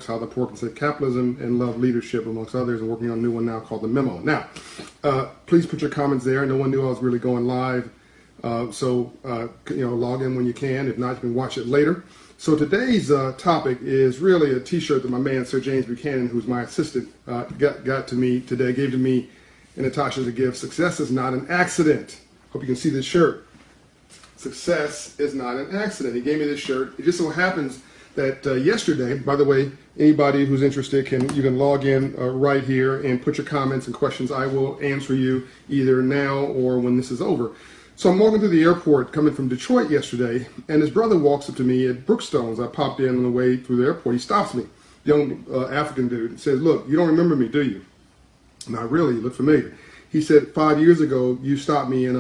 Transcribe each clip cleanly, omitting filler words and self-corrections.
how the poor can save capitalism and love leadership, amongst others, and working on a new one now called The Memo. Now, please put your comments there. No one knew I was really going live, so log in when you can. If not, you can watch it later. So today's topic is really a T-shirt that my man Sir James Buchanan, who's my assistant, got to me today, gave to me and Natasha as a gift. Success is not an accident. Hope you can see this shirt. Success is not an accident. He gave me this shirt. It just so happens that yesterday, by the way, anybody who's interested you can log in right here and put your comments and questions. I will answer you either now or when this is over. So I'm walking through the airport coming from Detroit yesterday, and his brother walks up to me at Brookstones. I popped in on the way through the airport. He stops me, young African dude, and says, "Look, you don't remember me, do you?" "Not really, you look familiar." He said, 5 years ago, you stopped me in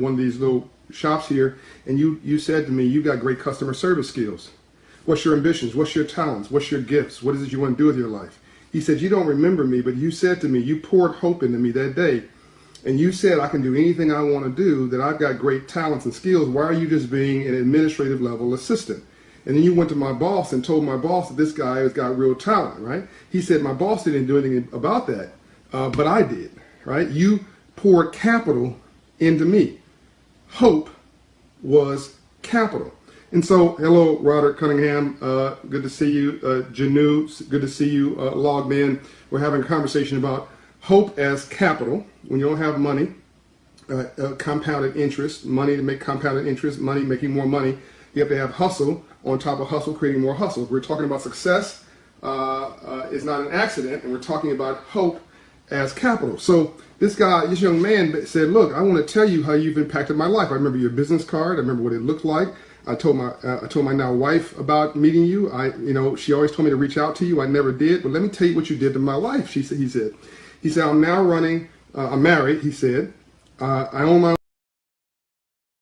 one of these little shops here, and you said to me, "You got great customer service skills. What's your ambitions? What's your talents? What's your gifts? What is it you want to do with your life?" He said, "You don't remember me, but you said to me, you poured hope into me that day. And you said, I can do anything I want to do, that I've got great talents and skills. Why are you just being an administrative level assistant?" And then you went to my boss and told my boss that this guy has got real talent, right? He said, "My boss didn't do anything about that, but I did," right? You poured capital into me. Hope was capital. And so, hello, Roderick Cunningham. Good to see you. Janu, good to see you. Logman. We're having a conversation about hope as capital. When you don't have money, compounded interest, money to make compounded interest, money making more money, you have to have hustle on top of hustle, creating more hustle. We're talking about success is not an accident, and we're talking about hope as capital. So this young man said, "Look, I want to tell you how you've impacted my life. I remember your business card. I remember what it looked like. I told my now wife about meeting you. She always told me to reach out to you. I never did, but let me tell you what you did to my life." He said, "I'm now running. I'm married." He said, "I own my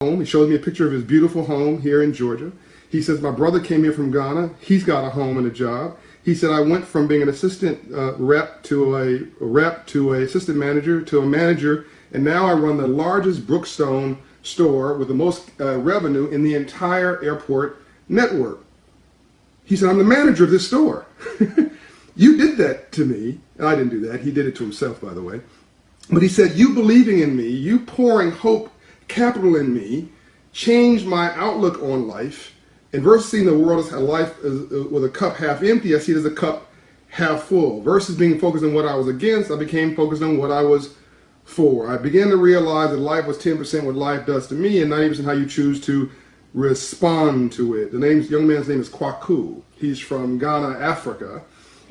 home." He showed me a picture of his beautiful home here in Georgia. He says, "My brother came here from Ghana. He's got a home and a job." He said, "I went from being an assistant rep to a assistant manager to a manager, and now I run the largest Brookstone store with the most revenue in the entire airport network." He said, "I'm the manager of this store." You did that to me, and I didn't do that. He did it to himself, by the way. But he said, "You believing in me, you pouring hope, capital in me, changed my outlook on life. And versus seeing the world as a life with a cup half empty, I see it as a cup half full. Versus being focused on what I was against, I became focused on what I was for. I began to realize that life was 10% what life does to me and 90% how you choose to respond to it." The young man's name is Kwaku. He's from Ghana, Africa.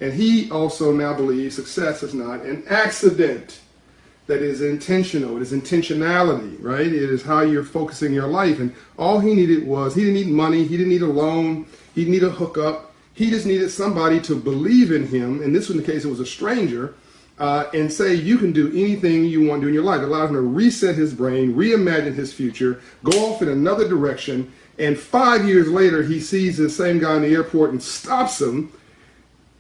And he also now believes success is not an accident. That is intentional. It is intentionality, right? It is how you're focusing your life. And all he needed he didn't need money. He didn't need a loan. He didn't need a hookup. He just needed somebody to believe in him. And this was the case, it was a stranger. And say, you can do anything you want to do in your life. It allowed him to reset his brain, reimagine his future, go off in another direction. And 5 years later, he sees this same guy in the airport and stops him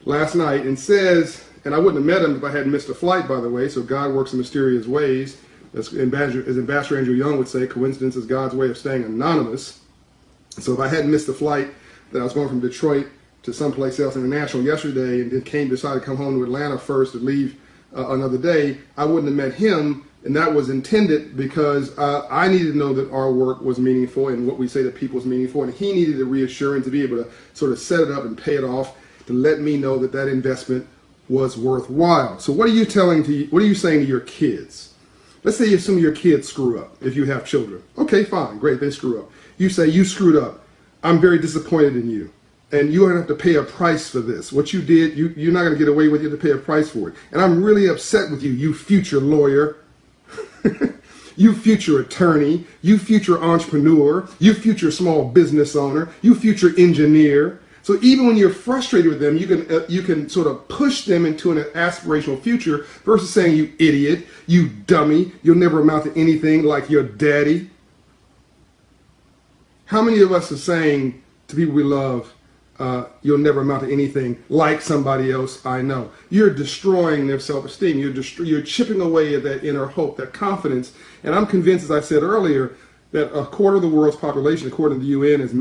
last night and says, and I wouldn't have met him if I hadn't missed a flight, by the way, so God works in mysterious ways. As Ambassador Andrew Young would say, coincidence is God's way of staying anonymous. So if I hadn't missed the flight that I was going from Detroit to someplace else international yesterday and then decided to come home to Atlanta first to leave another day, I wouldn't have met him. And that was intended because I needed to know that our work was meaningful and what we say to people is meaningful. And he needed a reassurance to be able to sort of set it up and pay it off, to let me know that that investment was worthwhile. So what are you saying to your kids? Let's say some of your kids screw up, if you have children. Okay, fine, great, they screw up. You say, "You screwed up. I'm very disappointed in you. And you're gonna have to pay a price for this. What you did, you're not gonna get away with it. You have to pay a price for it. And I'm really upset with you, you future lawyer, you future attorney, you future entrepreneur, you future small business owner, you future engineer." So even when you're frustrated with them, you can sort of push them into an aspirational future versus saying, "You idiot, you dummy, you'll never amount to anything like your daddy." How many of us are saying to people we love, "You'll never amount to anything like somebody else I know"? You're destroying their self-esteem. You're chipping away at that inner hope, that confidence. And I'm convinced, as I said earlier, that a quarter of the world's population, according to the UN, has a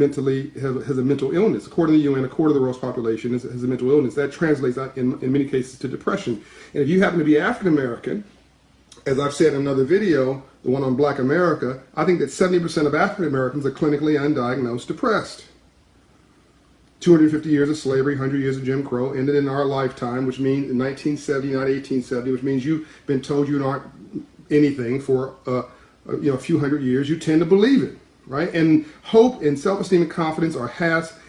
mental illness. According to the UN, a quarter of the world's population has a mental illness. That translates out in many cases to depression. And if you happen to be African American, as I've said in another video, the one on Black America, I think that 70% of African Americans are clinically undiagnosed depressed. 250 years of slavery, 100 years of Jim Crow ended in our lifetime, which means in 1970, not 1870, which means you've been told you aren't anything for a few hundred years. You tend to believe it, right? And hope and self-esteem and confidence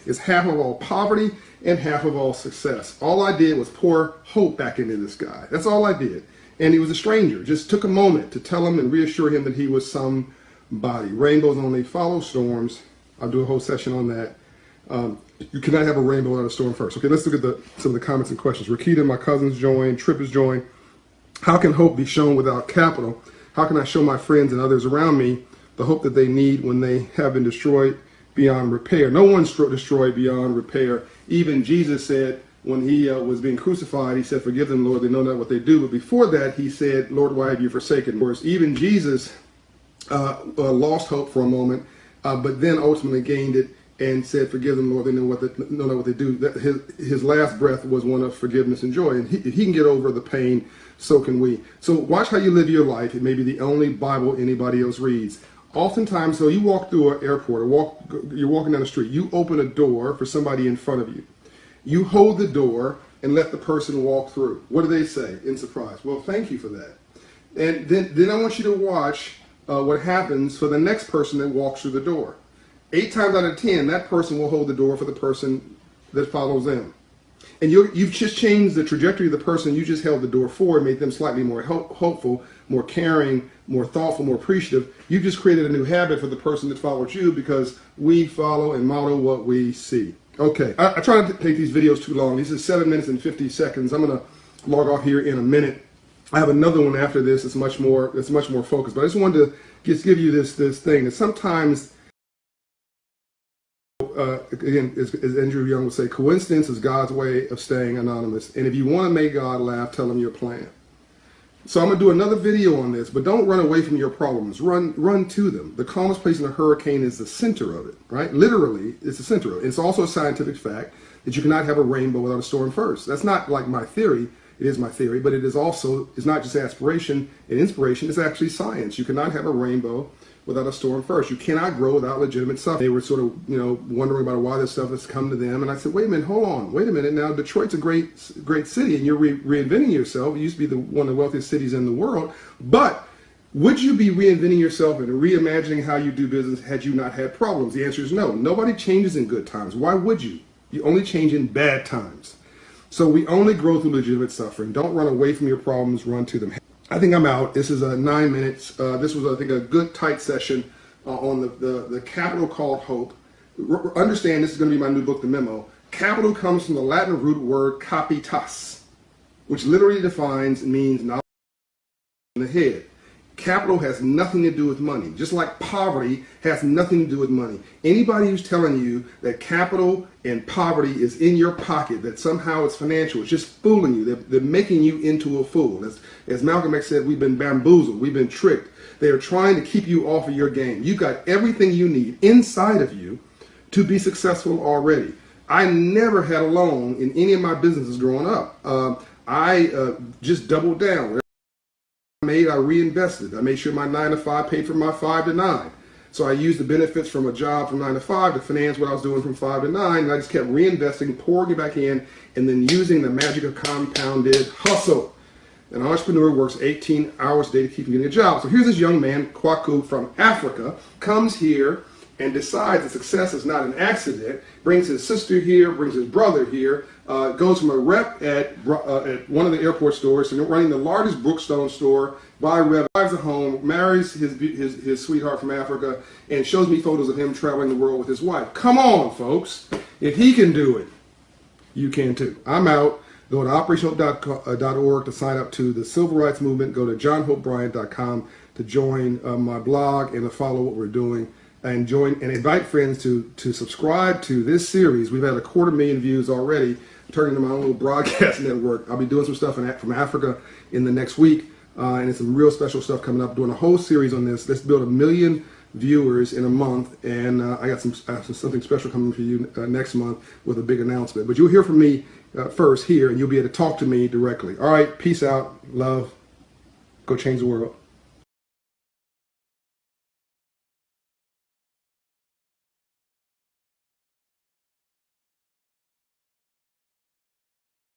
is half of all poverty and half of all success. All I did was pour hope back into this guy. That's all I did. And he was a stranger. Just took a moment to tell him and reassure him that he was somebody. Rainbows only follow storms. I'll do a whole session on that. You cannot have a rainbow without a storm first. Okay, let's look at some of the comments and questions. Rakita, my cousins joined. Trip has joined. How can hope be shown without capital? How can I show my friends and others around me the hope that they need when they have been destroyed beyond repair? No one's destroyed beyond repair. Even Jesus said when he was being crucified, he said, "Forgive them, Lord, they know not what they do." But before that, he said, "Lord, why have you forsaken me?" Even Jesus lost hope for a moment, but then ultimately gained it and said, "Forgive them, Lord, they know not what they do." His last breath was one of forgiveness and joy. And if he can get over the pain, so can we. So watch how you live your life. It may be the only Bible anybody else reads. Oftentimes, though, you walk through an airport or you're walking down the street, you open a door for somebody in front of you. You hold the door and let the person walk through. What do they say in surprise? Well, thank you for that. And then I want you to watch what happens for the next person that walks through the door. 8 times out of 10, that person will hold the door for the person that follows them. And you've just changed the trajectory of the person you just held the door for and made them slightly more hopeful, more caring, more thoughtful, more appreciative. You've just created a new habit for the person that followed you because we follow and model what we see. Okay, I try not to take these videos too long. These are 7 minutes and 50 seconds. I'm going to log off here in a minute. I have another one after this. It's much more focused. But I just wanted to just give you this thing that sometimes, again, as Andrew Young would say, coincidence is God's way of staying anonymous. And if you want to make God laugh, tell him your plan. So I'm going to do another video on this, but don't run away from your problems. Run to them. The calmest place in a hurricane is the center of it, right? Literally, it's the center of it. It's also a scientific fact that you cannot have a rainbow without a storm first. That's not like my theory. It is my theory, but it is also, it's not just aspiration and inspiration. It's actually science. You cannot have a rainbow without a storm first. You cannot grow without legitimate stuff. They were sort of, wondering about why this stuff has come to them. And I said, wait a minute, hold on, wait a minute. Now, Detroit's a great city, and you're reinventing yourself. It used to be one of the wealthiest cities in the world. But would you be reinventing yourself and reimagining how you do business had you not had problems? The answer is no. Nobody changes in good times. Why would you? You only change in bad times. So we only grow through legitimate suffering. Don't run away from your problems, run to them. I think I'm out. This is 9 minutes. This was, I think, a good tight session on the capital called hope. Understand, this is going to be my new book, The Memo. Capital comes from the Latin root word capitas, which literally means knowledge in the head. Capital has nothing to do with money, just like poverty has nothing to do with money. Anybody who's telling you that capital and poverty is in your pocket, that somehow it's financial, it's just fooling you. They're making you into a fool. As Malcolm X said, we've been bamboozled, we've been tricked. They are trying to keep you off of your game. You've got everything you need inside of you to be successful already. I never had a loan in any of my businesses growing up. I just doubled down. I reinvested. I made sure my 9 to 5 paid for my 5 to 9. So I used the benefits from a job from 9 to 5 to finance what I was doing from 5 to 9. And I just kept reinvesting, pouring it back in, and then using the magic of compounded hustle. An entrepreneur works 18 hours a day to keep getting a job. So here's this young man, Kwaku, from Africa, comes here and decides that success is not an accident, brings his sister here, brings his brother here, goes from a rep at one of the airport stores to running the largest Brookstone store, drives a home, marries his sweetheart from Africa, and shows me photos of him traveling the world with his wife. Come on, folks. If he can do it, you can too. I'm out. Go to operationhope.org to sign up to the Civil Rights Movement. Go to johnhopebryant.com to join my blog and to follow what we're doing. And invite friends to subscribe to this series. We've had 250,000 views already, turning into my own little broadcast network. I'll be doing some stuff from Africa in the next week, and it's some real special stuff coming up. Doing a whole series on this. Let's build 1 million viewers in a month, and I got something special coming for you next month with a big announcement. But you'll hear from me first here, and you'll be able to talk to me directly. All right, peace out, love, go change the world.